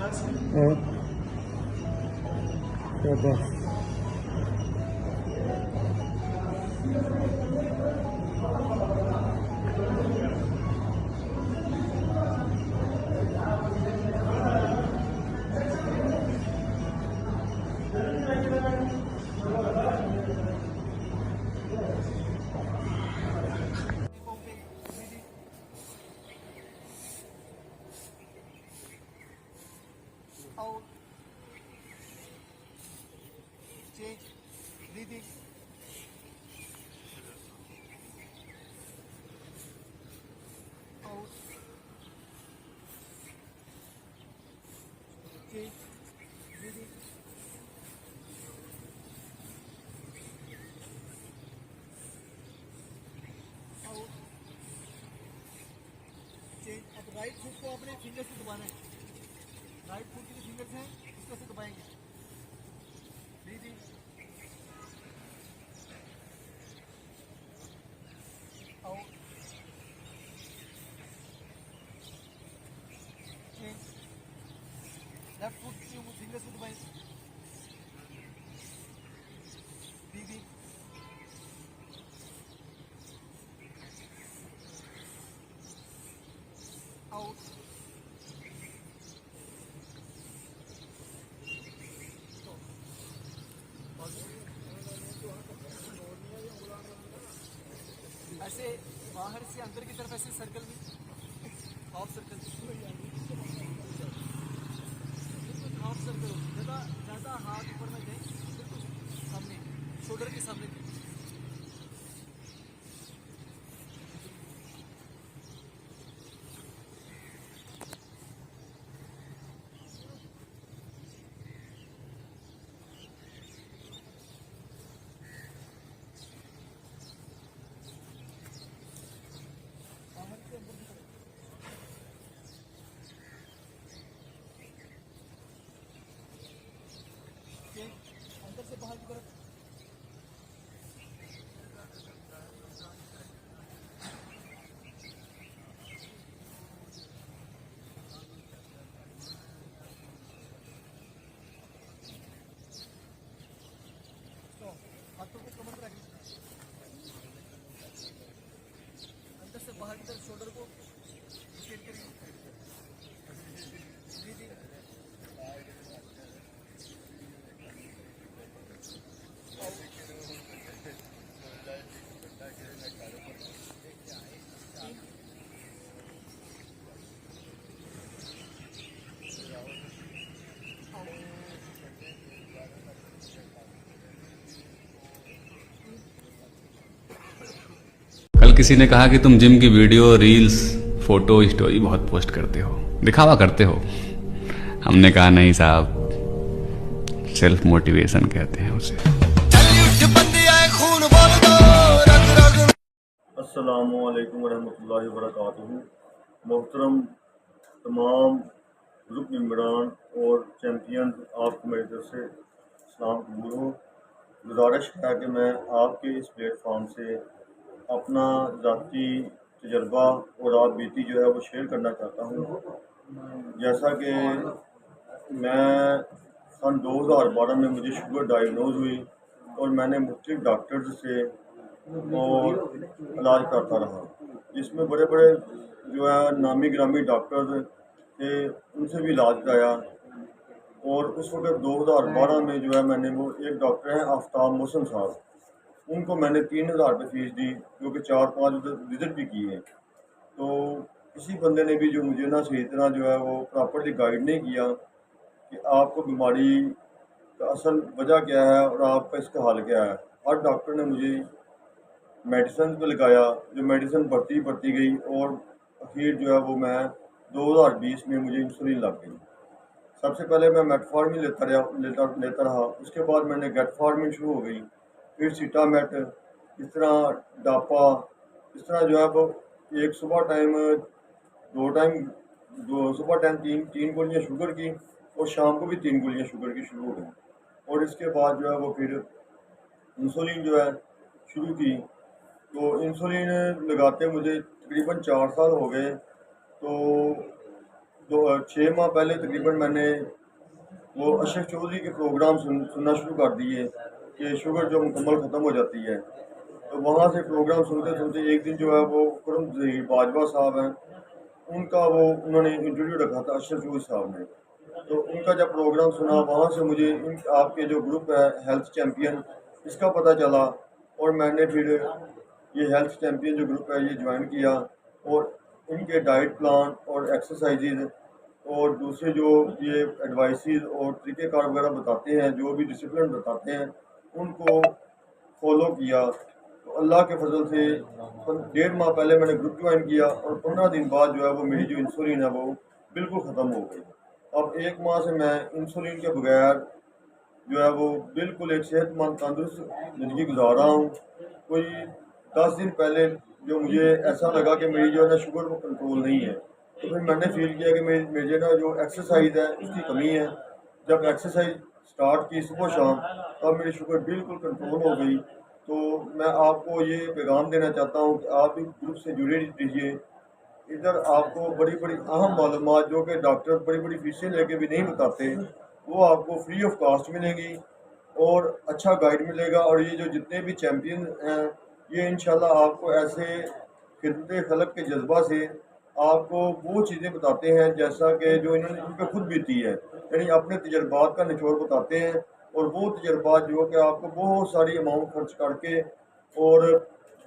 और क्या बात। Out. Change. Breathing. Out. Change. Breathing. Out. Change. अब राइट फुट को अपने फिंगर से दबाना है। राइट फुट के जो फिंगर्स हैं इसको से दबाएंगे। Breathing. Out. Change. Left foot के फिंगर से दबाएंगे। ब्रीदिंग। आउट। ऐसे बाहर से अंदर की तरफ ऐसे सर्कल में हाफ सर्कल बिल्कुल हाफ सर्कल हो। ज़्यादा हाथ ऊपर में जाए, बिल्कुल सामने शोल्डर के सामने। बाहर से अंदर की तरफ। अंदर से बाहर की तरफ। हाथों को कमर पर रखें। अंदर से बाहर की तरफ शोल्डर को रोटेट करें। ब्रीदिंग। कल किसी ने कहा कि तुम जिम की वीडियो, रील्स, फोटो, स्टोरी बहुत पोस्ट करते हो, दिखावा करते हो। हमने कहा नहीं साहब, सेल्फ मोटिवेशन कहते हैं उसे। अस्सलामु अलैकुम वरहमतुल्लाहि वबरकातुहू। मोहतरम तमाम ग्रुप मेंबरान और चैम्पियन, आपको मेरी तरफ से सलाम कबूल हो। गुजारिश है कि मैं आपके इस प्लेटफॉर्म से अपना ذاتی तजर्बा और आप बीती जो है वो शेयर करना चाहता हूँ। जैसा कि मैं सन 2012 में मुझे शुगर डायग्नोज हुई और मैंने मुख्तलिफ डॉक्टर्स से और इलाज करता रहा, जिसमें बड़े बड़े जो है नामी ग्रामी डॉक्टर थे, उनसे भी इलाज कराया। और उस वक्त 2012 में जो है मैंने वो एक डॉक्टर हैं आफ्ताब मोहसिन साहब, उनको मैंने 3000 रुपये फीस दी, जो कि 4-5 विजिट भी किए। तो किसी बंदे ने भी जो मुझे ना सही तरह जो है वो प्रॉपर्ली गाइड नहीं किया कि आपको बीमारी का असल वजह क्या है और आपका इसका हल क्या है। हर डॉक्टर ने मुझे मेडिसिन पे लगाया, जो मेडिसिन बढ़ती गई और आखिर जो है वो मैं 2020 में मुझे इंसुलिन लग गई। सबसे पहले मैं मेटफॉर्मिन लेता रहा, उसके बाद मैंने गेटफॉर्मिन शुरू हो गई, फिर सीटामेट, इस तरह डापा, इस तरह जो है वो एक सुबह टाइम सुबह टाइम तीन गोलियाँ शुगर की और शाम को भी 3 गोलियाँ शुगर की शुरू हो गई। और इसके बाद जो है वो फिर इंसुलिन जो है शुरू की। तो इंसुलिन लगाते मुझे तकरीबन 4 साल हो गए। तो तो 6 माह पहले तकरीबन मैंने वो अशरफ चौधरी के प्रोग्राम सुनना शुरू कर दिए कि शुगर जो मुकम्मल ख़त्म हो जाती है। तो वहाँ से प्रोग्राम सुनते सुनते एक दिन जो है वो खुरम ज़हीर बाजवा साहब हैं, उनका वो उन्होंने इंटरव्यू रखा था अशरफ चौधरी साहब ने। तो उनका जब प्रोग्राम सुना, वहाँ से मुझे आपके जो ग्रुप है हेल्थ चैम्पियन, इसका पता चला और मैंने फिर ये हेल्थ चैम्पियन जो ग्रुप है ये ज्वाइन किया और इनके डाइट प्लान और एक्सरसाइजेज और दूसरे जो ये एडवाइसेस और तरीक़ेकार वगैरह बताते हैं, जो भी डिसिप्लिन बताते हैं, उनको फॉलो किया। तो अल्लाह के फजल से 1.5 माह पहले मैंने ग्रुप ज्वाइन किया और 15 दिन बाद जो है वो मेरी जो इंसुलिन है वो बिल्कुल ख़त्म हो गई। अब 1 माह से मैं इंसुलिन के बगैर जो है वो बिल्कुल एक सेहतमंद तंदुरुस्त ज़िंदगी गुजार रहा हूँ। कोई 10 दिन पहले जो मुझे ऐसा लगा कि मेरी जो है ना शुगर वो कंट्रोल नहीं है, तो फिर मैंने फील किया कि मेरे ना जो एक्सरसाइज है उसकी कमी है। जब एक्सरसाइज स्टार्ट की सुबह शाम, तब मेरी शुगर बिल्कुल कंट्रोल हो गई। तो मैं आपको ये पैगाम देना चाहता हूँ कि आप इस ग्रुप से जुड़े रहिए। इधर आपको बड़ी बड़ी अहम मालूमात जो कि डॉक्टर बड़ी बड़ी फीसें लेके भी नहीं बताते, वो आपको फ्री ऑफ कास्ट मिलेंगी और अच्छा गाइड मिलेगा। और ये जो जितने भी चैम्पियन हैं, ये इंशाल्लाह आपको ऐसे खिदमत खलक के जज्बा से आपको वो चीज़ें बताते हैं जैसा कि जो इन्होंने इन पर खुद बीती है, यानी अपने तजर्बात का निचोड़ बताते हैं। और वो तजर्बात जो कि आपको बहुत सारी अमाउंट खर्च करके और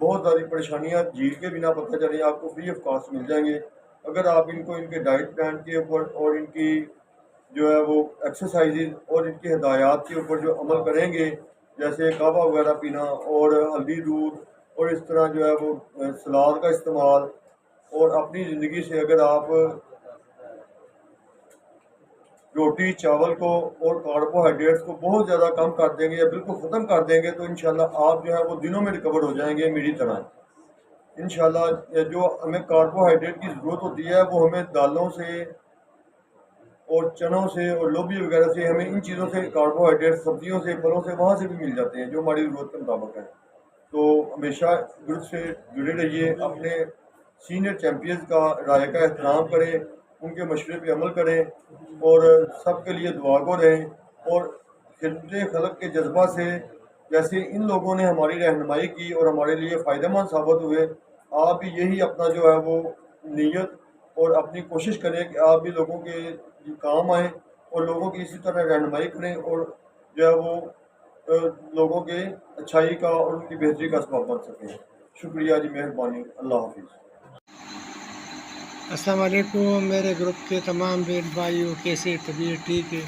बहुत सारी परेशानियाँ झील के बिना पता चले आपको फ्री ऑफ कास्ट मिल जाएंगे, अगर आप इनको इनके डाइट प्लान के ऊपर और इनकी जो है वो एक्सरसाइजेज और इनकी हिदायत के ऊपर जो अमल करेंगे, जैसे कहवा वगैरह पीना और हल्दी दूध और इस तरह जो है वो सलाद का इस्तेमाल, और अपनी ज़िंदगी से अगर आप रोटी चावल को और कार्बोहाइड्रेट्स को बहुत ज़्यादा कम कर देंगे या बिल्कुल ख़त्म कर देंगे, तो इंशाल्लाह आप जो है वो दिनों में रिकवर हो जाएंगे मेरी तरह। इंशाल्लाह जो हमें कार्बोहाइड्रेट की ज़रूरत होती है वो हमें दालों से और चनों से और लोबी वगैरह से, हमें इन चीज़ों से कार्बोहाइड्रेट, सब्जियों से, फलों से, वहाँ से भी मिल जाते हैं जो हमारी ज़रूरत के मुताबिक है। तो हमेशा ग्रुप से जुड़े रहिए, अपने सीनियर चैम्पियंस का राय का एहतराम करें, उनके मशवरे पे अमल करें और सबके लिए दुआगो रहें। और खिदमत खलक के जज्बा से जैसे इन लोगों ने हमारी रहनुमाई की और हमारे लिए फ़ायदेमंद साबित हुए, आप भी यही अपना जो है वो नीयत और अपनी कोशिश करें कि आप भी लोगों के काम आएँ और लोगों की इसी तरह रहनुमाई करें और जो है वो लोगों के अच्छाई का और उनकी बेहतरी का सबब बन सकें। शुक्रिया जी, मेहरबानी, अल्लाह हाफिज़। अस्सलाम वालेकुम मेरे ग्रुप के तमाम बहन भाइयों, कैसे तबीयत ठीक है?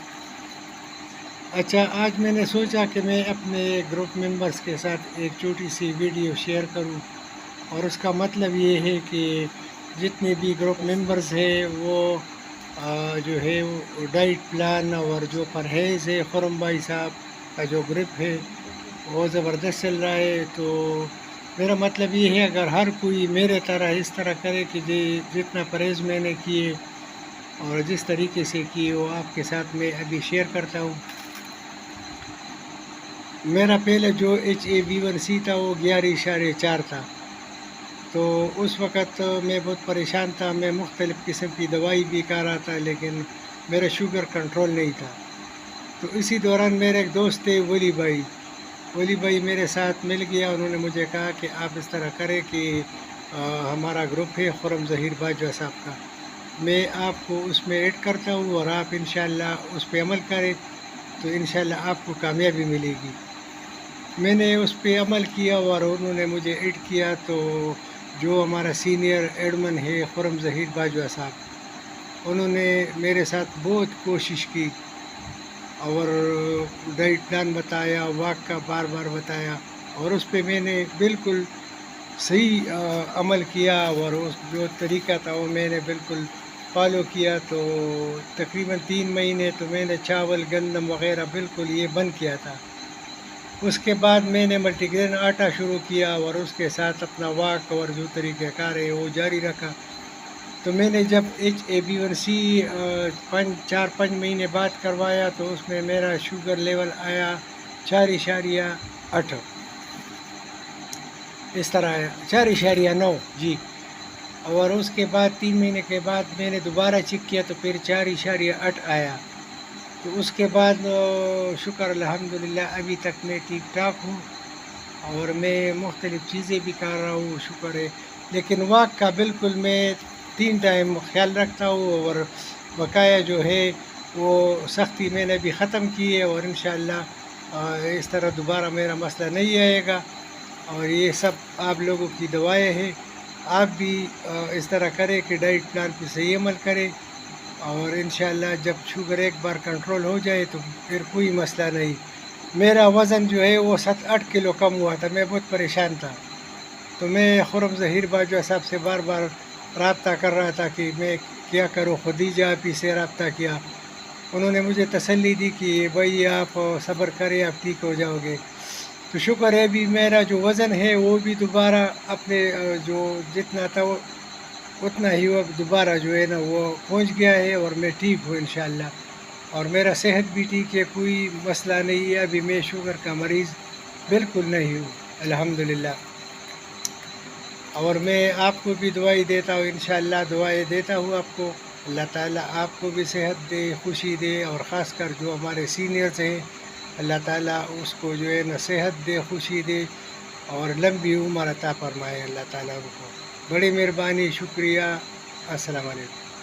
अच्छा, आज मैंने सोचा कि मैं अपने ग्रुप मेंबर्स के साथ एक छोटी सी वीडियो शेयर करूं, और उसका मतलब ये है कि जितने भी ग्रुप मेंबर्स हैं वो जो है वो डाइट प्लान और जो परहेज़ है, खुरम भाई साहब का जो ग्रुप है वो ज़बरदस्त चल रहा है। तो मेरा मतलब ये है, अगर हर कोई मेरे तरह इस तरह करे कि जितना परहेज़ मैंने किए और जिस तरीके से किए वो आपके साथ मैं अभी शेयर करता हूँ। मेरा पहले जो HbA1c था वो 11.4 था। तो उस वक़्त मैं बहुत परेशान था, मैं मुख्तलिफ़ किस्म की दवाई भी खा रहा था, लेकिन मेरा शुगर कंट्रोल नहीं था। तो इसी दौरान मेरे एक दोस्त थे वली भाई मेरे साथ मिल गया। उन्होंने मुझे कहा कि आप इस तरह करें कि हमारा ग्रुप है खुरम ज़हीर बाजवा साहब का, मैं आपको उसमें ऐड करता हूँ और आप इंशाल्लाह उस पर अमल करें तो इंशाल्लाह आपको कामयाबी मिलेगी। मैंने उस पर अमल किया और उन्होंने मुझे ऐड किया। तो जो हमारा सीनियर एडमन है खुरम ज़हीर बाजवा साहब, उन्होंने मेरे साथ बहुत कोशिश की और डाइट प्लान बताया, वॉक का बार बार बताया, और उस पे मैंने बिल्कुल सही अमल किया और उस जो तरीका था वो मैंने बिल्कुल फॉलो किया। तो तकरीबन 3 महीने तो मैंने चावल गंदम वग़ैरह बिल्कुल ये बंद किया था। उसके बाद मैंने मल्टीग्रेन आटा शुरू किया और उसके साथ अपना वॉक और जो तरीक़ाकार है वो जारी रखा। तो मैंने जब HbA1c 4-5 महीने बाद करवाया तो उसमें मेरा शुगर लेवल आया 4.8, इस तरह आया 4.9 जी। اور اس کے بعد 3 مہینے کے بعد میں نے دوبارہ چیک کیا تو پھر 4.8 آیا. تو اس کے بعد شکر الحمدللہ ابھی تک میں ٹھیک ٹھاک ہوں اور میں مختلف چیزیں بھی کر رہا ہوں، شکر ہے. لیکن واک کا بالکل میں 3 ٹائم خیال رکھتا ہوں اور بقایا جو ہے وہ سختی میں نے بھی ختم کی ہے اور انشاءاللہ اس طرح دوبارہ میرا مسئلہ نہیں آئے گا. اور یہ سب آپ لوگوں کی دعائیں ہیں، آپ بھی اس طرح کریں کہ ڈائٹ پلان پہ صحیح عمل کریں اور انشاءاللہ جب شوگر ایک بار کنٹرول ہو جائے تو پھر کوئی مسئلہ نہیں. میرا وزن جو ہے وہ 7-8 کلو کم ہوا تھا، میں بہت پریشان تھا. تو میں خرم ظہیر باجوہ صاحب سے بار بار رابطہ کر رہا تھا کہ میں کیا کروں. خدیجہ آپی سے رابطہ کیا، انہوں نے مجھے تسلی دی کہ بھائی آپ صبر کریں، آپ ٹھیک ہو جاؤ گے. تو شکر ہے بھی میرا جو وزن ہے وہ بھی دوبارہ اپنے جو جتنا تھا وہ اتنا ہی وہ دوبارہ جو ہے نا وہ پہنچ گیا ہے اور میں ٹھیک ہوں انشاءاللہ. اور میرا صحت بھی ٹھیک ہے، کوئی مسئلہ نہیں ہے. ابھی میں شوگر کا مریض بالکل نہیں ہوں الحمدللہ. اور میں آپ کو بھی دعائی دیتا ہوں، انشاءاللہ دعائیں دیتا ہوں آپ کو. اللہ تعالیٰ آپ کو بھی صحت دے، خوشی دے، اور خاص کر جو ہمارے سینئرز ہیں اللہ تعالیٰ اس کو جو ہے نا صحت دے، خوشی دے اور لمبی عمر عطا فرمائے اللہ تعالیٰ کو. بڑی مہربانی، شکریہ. السلام علیکم.